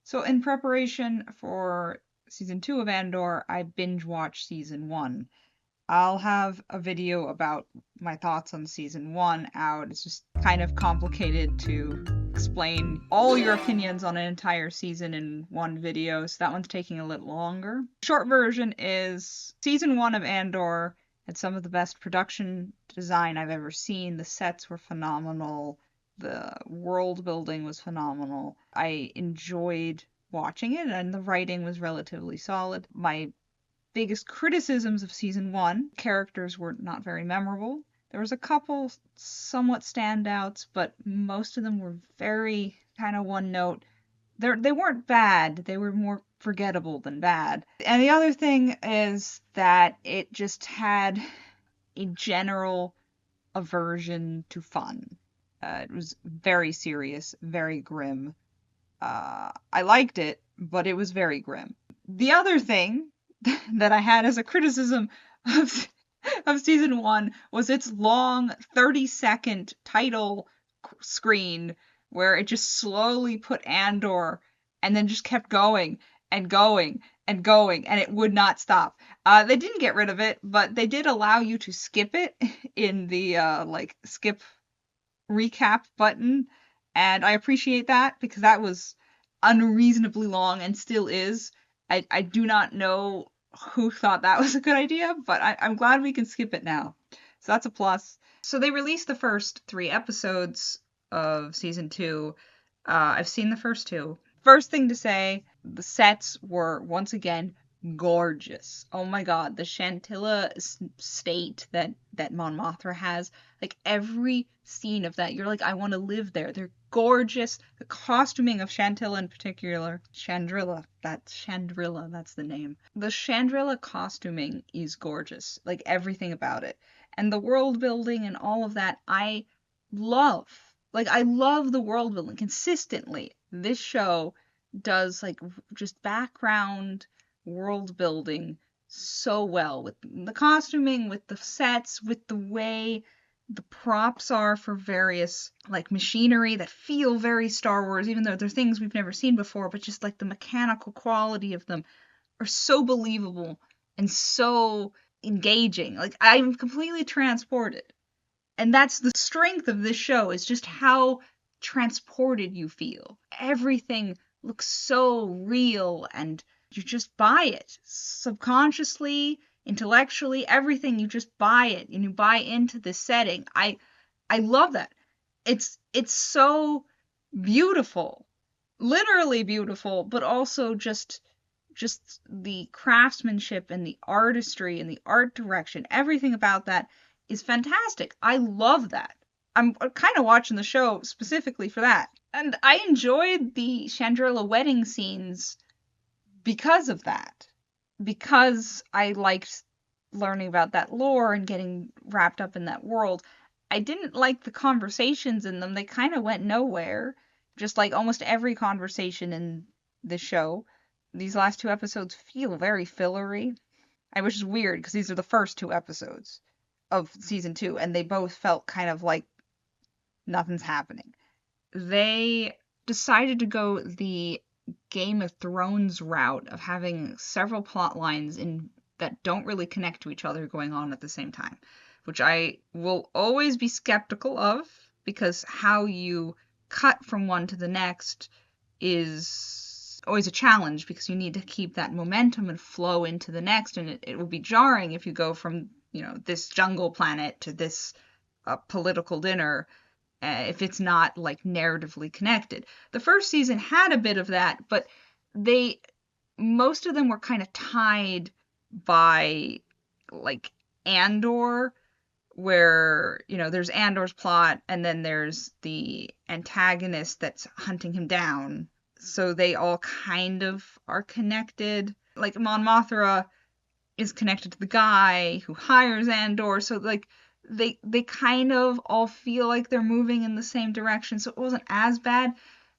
So in preparation for season 2 of Andor, I binge watched season 1. I'll have a video about my thoughts on season 1 out. It's just kind of complicated to explain all your opinions on an entire season in one video, so that one's taking a little longer. Short version is season 1 of Andor had some of the best production design I've ever seen. The sets were phenomenal. The world building was phenomenal. I enjoyed watching it, and the writing was relatively solid. My biggest criticisms of season 1, characters were not very memorable. There was a couple somewhat standouts, but most of them were very kind of one note. They weren't bad, they were more forgettable than bad. And the other thing is that it just had a general aversion to fun. It was very serious, very grim. I liked it, but it was very grim. The other thing that I had as a criticism of season 1 was its long 30-second title screen where it just slowly put Andor and then just kept going and going and going, and it would not stop. They didn't get rid of it, but they did allow you to skip it in the skip recap button, and I appreciate that because that was unreasonably long and still is. I do not know who thought that was a good idea, but I'm glad we can skip it now. So that's a plus. So they released the first 3 episodes of season 2. I've seen the first 2. First thing to say, the sets were once again gorgeous. Oh my god, the Chantilla state that Mon Mothma has, like every scene of that, you're like, I want to live there. They're gorgeous. The costuming of Chantilla in particular, Chandrilla, that's the name. The Chandrilla costuming is gorgeous, like everything about it. And the world building and all of that, I love. Like, I love the world building consistently. This show does like just background world building so well with the costuming, with the sets, with the way the props are for various like machinery that feel very Star Wars, even though they're things we've never seen before, but just like the mechanical quality of them are so believable and so engaging. Like, I'm completely transported. And that's the strength of this show, is just how transported you feel. Everything looks so real, and you just buy it. Subconsciously, intellectually, everything, you just buy it and you buy into this setting. I love that. It's so beautiful. Literally beautiful, but also just the craftsmanship and the artistry and the art direction, everything about that is fantastic. I love that. I'm kind of watching the show specifically for that. And I enjoyed the Chandrilla wedding scenes because of that. Because I liked learning about that lore and getting wrapped up in that world. I didn't like the conversations in them. They kind of went nowhere. Just like almost every conversation in the show. These last 2 episodes feel very fillery. Which is weird because these are the first 2 episodes of season 2, and they both felt kind of like nothing's happening. They decided to go the Game of Thrones route of having several plot lines that don't really connect to each other going on at the same time, which I will always be skeptical of, because how you cut from one to the next is always a challenge, because you need to keep that momentum and flow into the next, and it will be jarring if you go from, this jungle planet to this political dinner, if it's not like narratively connected. The first season had a bit of that, but most of them were kind of tied by like Andor, where, there's Andor's plot and then there's the antagonist that's hunting him down. So they all kind of are connected. Like Mon Mothma is connected to the guy who hires Andor. So like they kind of all feel like they're moving in the same direction. So it wasn't as bad.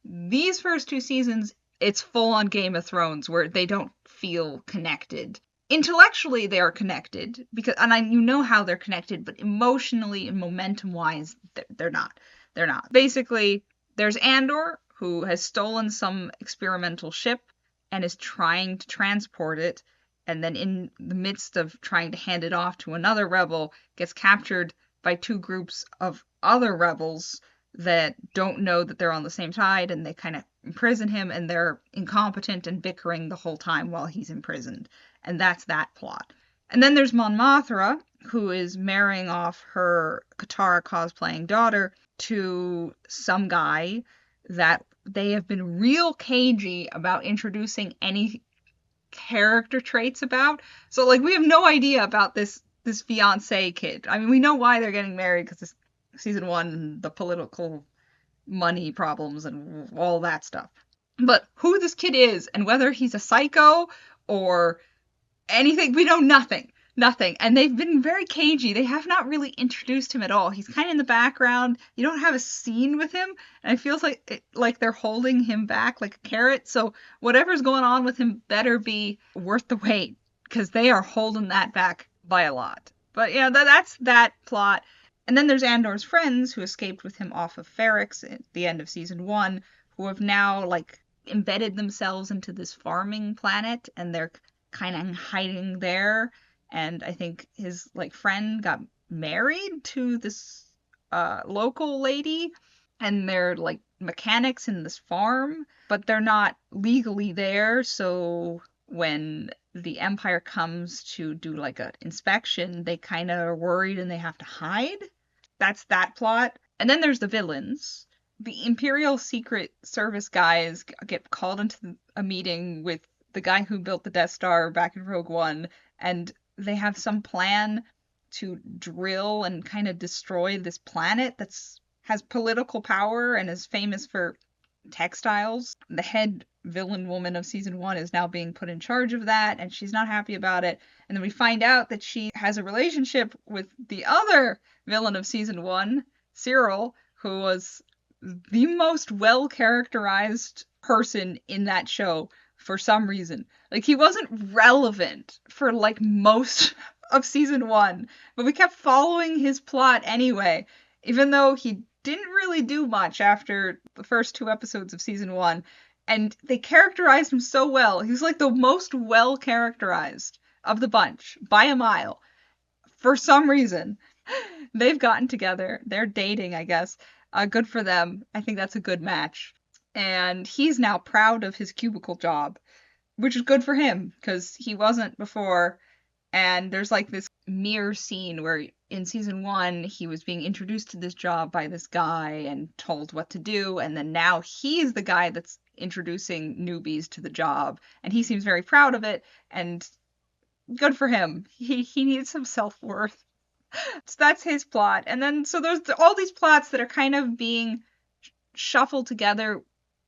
These first 2 seasons, it's full on Game of Thrones, where they don't feel connected. Intellectually, they are connected, you know how they're connected, but emotionally and momentum-wise, they're not. They're not. Basically, there's Andor, who has stolen some experimental ship and is trying to transport it, and then in the midst of trying to hand it off to another rebel, gets captured by two groups of other rebels that don't know that they're on the same side, and they kind of imprison him, and they're incompetent and bickering the whole time while he's imprisoned. And that's that plot. And then there's Mon Mothma, who is marrying off her Katara cosplaying daughter to some guy that they have been real cagey about introducing any character traits about. So like we have no idea about this fiance kid. I mean, we know why they're getting married because this season one, the political money problems and all that stuff. But who this kid is and whether he's a psycho or anything, we know nothing. Nothing. And they've been very cagey. They have not really introduced him at all. He's kind of in the background. You don't have a scene with him, and it feels like they're holding him back like a carrot. So whatever's going on with him better be worth the wait, because they are holding that back by a lot. But yeah, that's that plot. And then there's Andor's friends who escaped with him off of Ferrix at the end of season one, who have now like embedded themselves into this farming planet, and they're kind of hiding there. And I think his like friend got married to this local lady, and they're like mechanics in this farm, but they're not legally there. So when the Empire comes to do like an inspection, they kind of are worried and they have to hide. That's that plot. And then there's the villains. The Imperial Secret Service guys get called into a meeting with the guy who built the Death Star back in Rogue One, and they have some plan to drill and kind of destroy this planet that's has political power and is famous for textiles. The head villain woman of season one is now being put in charge of that, and she's not happy about it. And then we find out that she has a relationship with the other villain of season one, Cyril, who was the most well characterized person in that show for some reason. Like, he wasn't relevant for like most of season one, but we kept following his plot anyway, even though he didn't really do much after the first two episodes of season one. And they characterized him so well. He was like the most well characterized of the bunch by a mile. For some reason, they've gotten together. They're dating, I guess. Good for them. I think that's a good match. And he's now proud of his cubicle job, which is good for him because he wasn't before. And there's like this mirror scene where in season one, he was being introduced to this job by this guy and told what to do. And then now he's the guy that's introducing newbies to the job. And he seems very proud of it. And good for him. He needs some self-worth. So that's his plot. And then, so there's all these plots that are kind of being shuffled together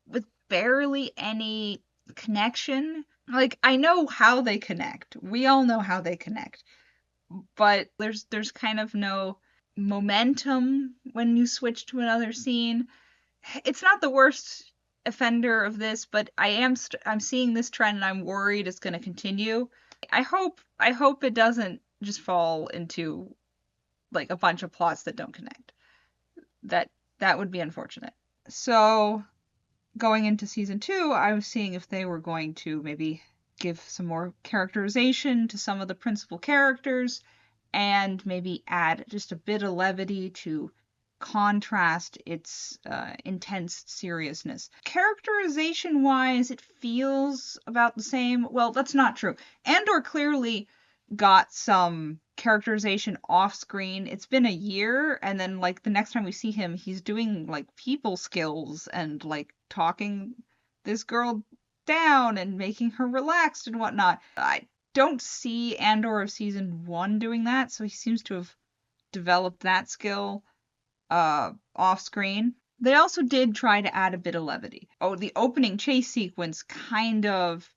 with barely any connection. Like, I know how they connect. We all know how they connect. But there's kind of no momentum when you switch to another scene. It's not the worst offender of this, but I'm seeing this trend and I'm worried it's going to continue. I hope it doesn't just fall into like a bunch of plots that don't connect. That would be unfortunate. So going into season two, I was seeing if they were going to maybe give some more characterization to some of the principal characters and maybe add just a bit of levity to contrast its intense seriousness. Characterization wise, it feels about the same. Well, that's not true. Andor clearly got some characterization off screen. It's been a year, and then like the next time we see him, he's doing like people skills and like talking this girl down and making her relaxed and whatnot. I don't see Andor of season one doing that, so he seems to have developed that skill off screen. They also did try to add a bit of levity. Oh, the opening chase sequence kind of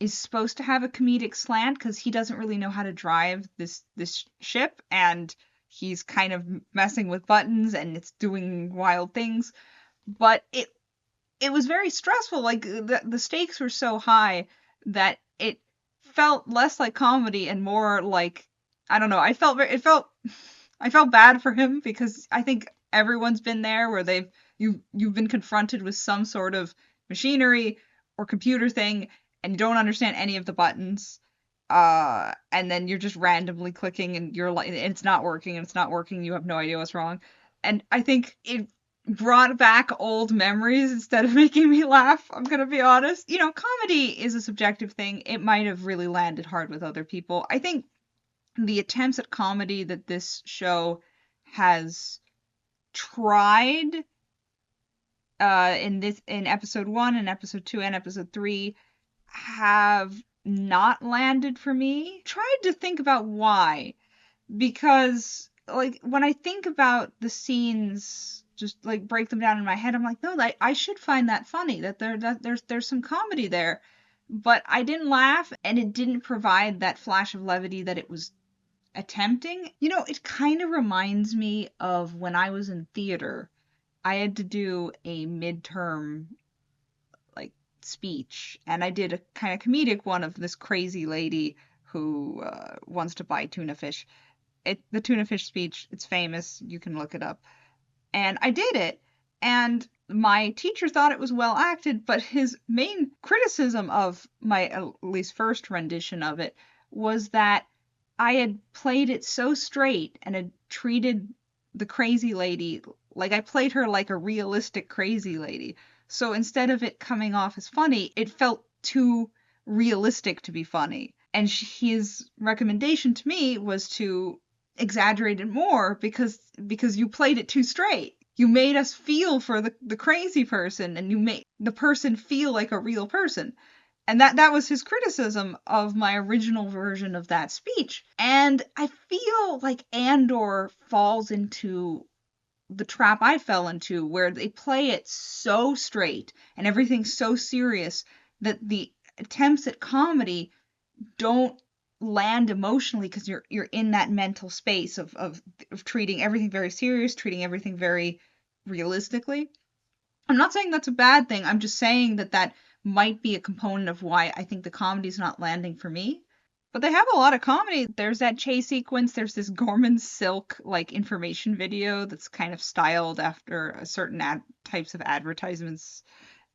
is supposed to have a comedic slant because he doesn't really know how to drive this ship, and he's kind of messing with buttons and it's doing wild things. But it was very stressful. Like the stakes were so high that it felt less like comedy and more like, I don't know. I felt bad for him because I think everyone's been there where they've You've been confronted with some sort of machinery or computer thing, and you don't understand any of the buttons. And then you're just randomly clicking, and you're like, and it's not working, and it's not working. You have no idea what's wrong. And I think it brought back old memories instead of making me laugh. I'm gonna be honest. You know, comedy is a subjective thing. It might have really landed hard with other people. I think the attempts at comedy that this show has tried in episode 1 and episode 2 and episode 3 have not landed for me. Tried to think about why, because like when I think about the scenes, just like break them down in my head, I'm like, no, I should find that funny, that there's some comedy there. But I didn't laugh, and it didn't provide that flash of levity that it was attempting. You know, it kind of reminds me of when I was in theater. I had to do a midterm like speech, and I did a kind of comedic one of this crazy lady who wants to buy tuna fish. The tuna fish speech, it's famous. You can look it up. And I did it, and my teacher thought it was well acted, but his main criticism of my at least first rendition of it was that I had played it so straight and had treated the crazy lady like I played her like a realistic crazy lady. So instead of it coming off as funny, it felt too realistic to be funny. And his recommendation to me was to exaggerate it more because you played it too straight. You made us feel for the crazy person, and you made the person feel like a real person. And that was his criticism of my original version of that speech. And I feel like Andor falls into the trap I fell into, where they play it so straight and everything's so serious that the attempts at comedy don't land emotionally because you're in that mental space of treating everything very serious, treating everything very realistically. I'm not saying that's a bad thing. I'm just saying that might be a component of why I think the comedy's not landing for me. But they have a lot of comedy. There's that chase sequence. There's this Gorman Silk like information video that's kind of styled after a certain types of advertisements,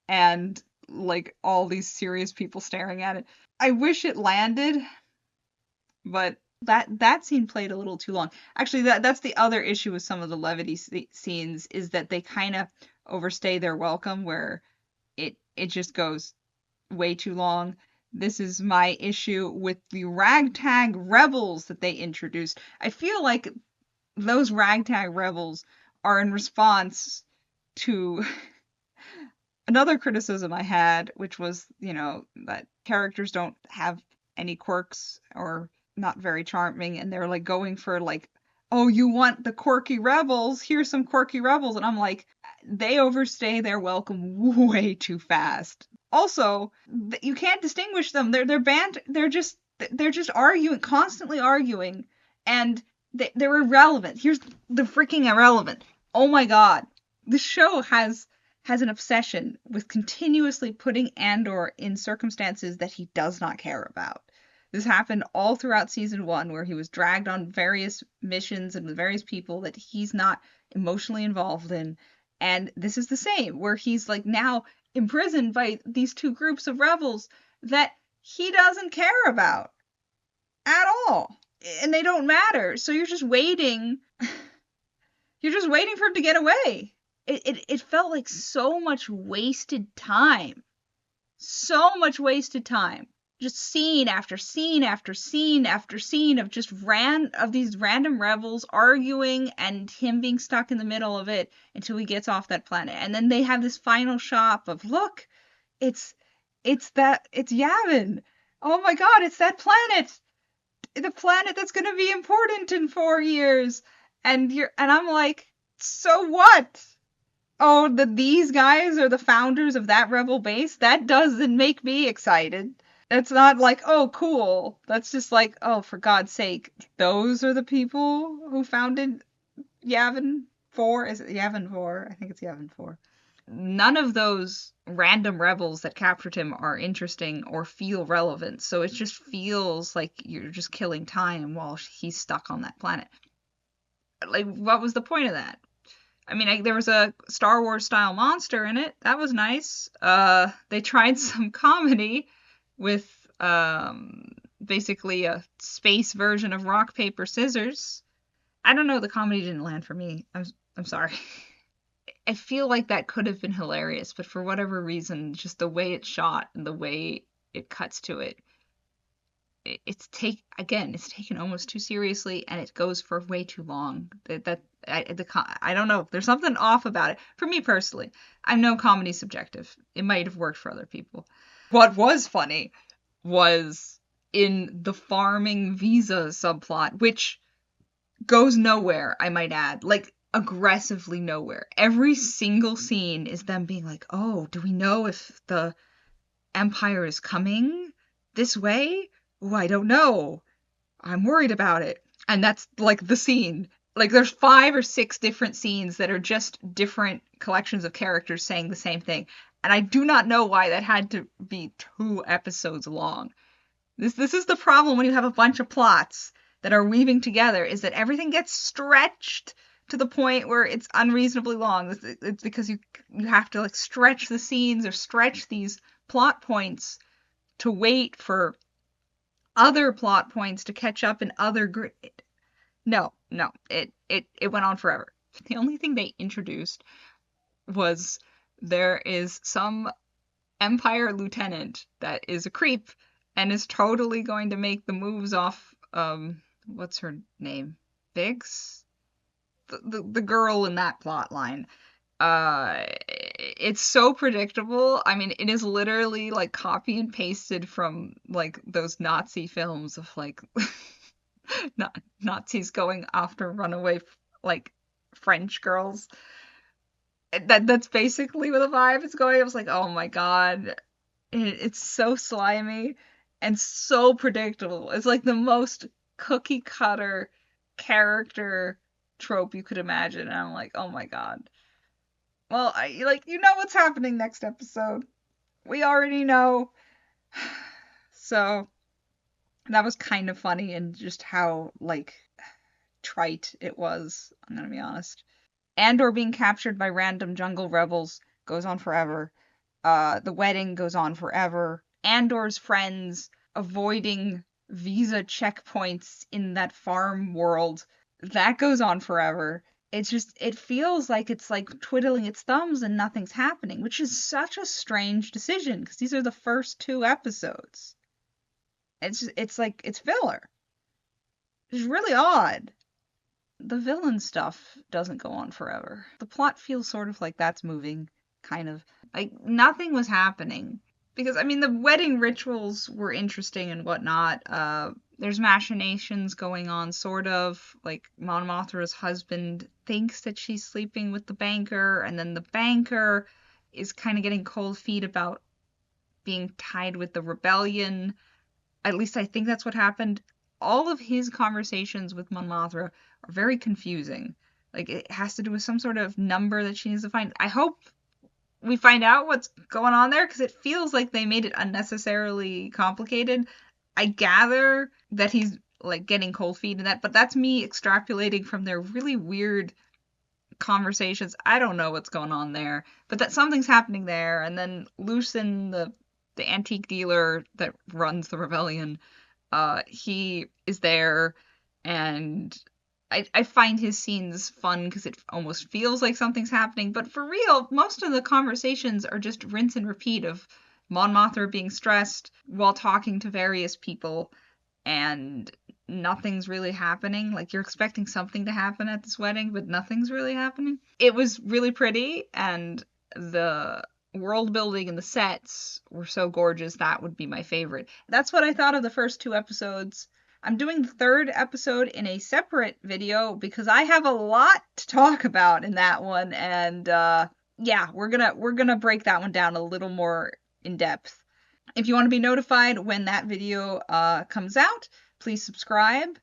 and like all these serious people staring at it. I wish it landed, but that scene played a little too long. Actually, that's the other issue with some of the levity scenes, is that they kind of overstay their welcome, where it just goes way too long. This is my issue with the ragtag rebels that they introduced. I feel like those ragtag rebels are in response to another criticism I had, which was, you know, that characters don't have any quirks or not very charming, and they're like going for like, oh, you want the quirky rebels? Here's some quirky rebels. And I'm like, they overstay their welcome way too fast. Also, you can't distinguish them. They're banned. They're just arguing, constantly arguing, and they're irrelevant. Here's the freaking irrelevant. Oh my god, the show has an obsession with continuously putting Andor in circumstances that he does not care about. This happened all throughout season 1, where he was dragged on various missions and with various people that he's not emotionally involved in. And this is the same, where he's like now imprisoned by these two groups of rebels that he doesn't care about at all. And they don't matter. So you're just waiting. You're just waiting for him to get away. It felt like so much wasted time. So much wasted time. Just scene after scene after scene after scene of just these random rebels arguing and him being stuck in the middle of it until he gets off that planet. And then they have this final shot of, look, it's Yavin. Oh my god, it's that planet. The planet that's going to be important in 4 years. And I'm like, so what? Oh, these guys are the founders of that rebel base? That doesn't make me excited. It's not like, oh, cool. That's just like, oh, for God's sake, those are the people who founded Yavin 4? Is it Yavin 4? I think it's Yavin 4. None of those random rebels that captured him are interesting or feel relevant, so it just feels like you're just killing time while he's stuck on that planet. Like, what was the point of that? I mean, there was a Star Wars style monster in it. That was nice. They tried some comedy with basically a space version of rock paper scissors. I don't know. The comedy didn't land for me. I'm sorry. I feel like that could have been hilarious, but for whatever reason, just the way it's shot and the way it cuts to it, it's taken almost too seriously, and it goes for way too long. I don't know. There's something off about it. For me personally, I know comedy's subjective. It might have worked for other people. What was funny was in the farming visa subplot, which goes nowhere, I might add. Like, aggressively nowhere. Every single scene is them being like, oh, do we know if the Empire is coming this way? Oh, I don't know. I'm worried about it. And that's like the scene. Like, there's 5 or 6 different scenes that are just different collections of characters saying the same thing. And I do not know why that had to be 2 episodes long. This is the problem when you have a bunch of plots that are weaving together, is that everything gets stretched to the point where it's unreasonably long. It's because you have to like stretch the scenes or stretch these plot points to wait for other plot points to catch up in other no, it went on forever. The only thing they introduced was there is some Empire lieutenant that is a creep and is totally going to make the moves off what's her name? Biggs? The girl in that plot line. It's so predictable. I mean, it is literally like copy and pasted from like those Nazi films of like Nazis going after runaway like French girls. That's basically where the vibe is going. I was like, oh my god, it's so slimy and so predictable. It's like the most cookie cutter character trope you could imagine. And I'm like, oh my god. Well, you know what's happening next episode. We already know. So that was kind of funny and just how like trite it was. I'm gonna be honest. Andor being captured by random jungle rebels goes on forever. The wedding goes on forever. Andor's friends avoiding visa checkpoints in that farm world, that goes on forever. It's just, it feels like it's like twiddling its thumbs and nothing's happening, which is such a strange decision because these are the first 2 episodes. It's like, it's filler. It's really odd. The villain stuff doesn't go on forever. The plot feels sort of like that's moving, kind of. Like nothing was happening. Because, I mean, the wedding rituals were interesting and whatnot. There's machinations going on, sort of. Like, Mon Mothra's husband thinks that she's sleeping with the banker, and then the banker is kind of getting cold feet about being tied with the rebellion. At least I think that's what happened. All of his conversations with Mon Mothra are very confusing. Like, it has to do with some sort of number that she needs to find. I hope we find out what's going on there because it feels like they made it unnecessarily complicated. I gather that he's like getting cold feet and that, but that's me extrapolating from their really weird conversations. I don't know what's going on there, but that something's happening there. And then Lucen, the antique dealer that runs the rebellion, he is there, and I find his scenes fun because it almost feels like something's happening. But for real, most of the conversations are just rinse and repeat of Mon Mothra being stressed while talking to various people, and nothing's really happening. Like, you're expecting something to happen at this wedding, but nothing's really happening. It was really pretty, and the world building and the sets were so gorgeous. That would be my favorite. That's what I thought of the first 2 episodes. I'm doing the 3rd episode in a separate video because I have a lot to talk about in that one, and yeah, we're gonna break that one down a little more in depth. If you want to be notified when that video comes out, please subscribe.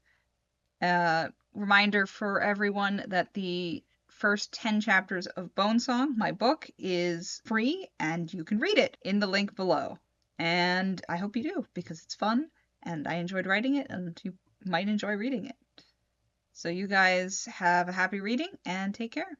Reminder for everyone that the first 10 chapters of Bonesong, my book, is free and you can read it in the link below. And I hope you do because it's fun and I enjoyed writing it and you might enjoy reading it. So you guys have a happy reading and take care.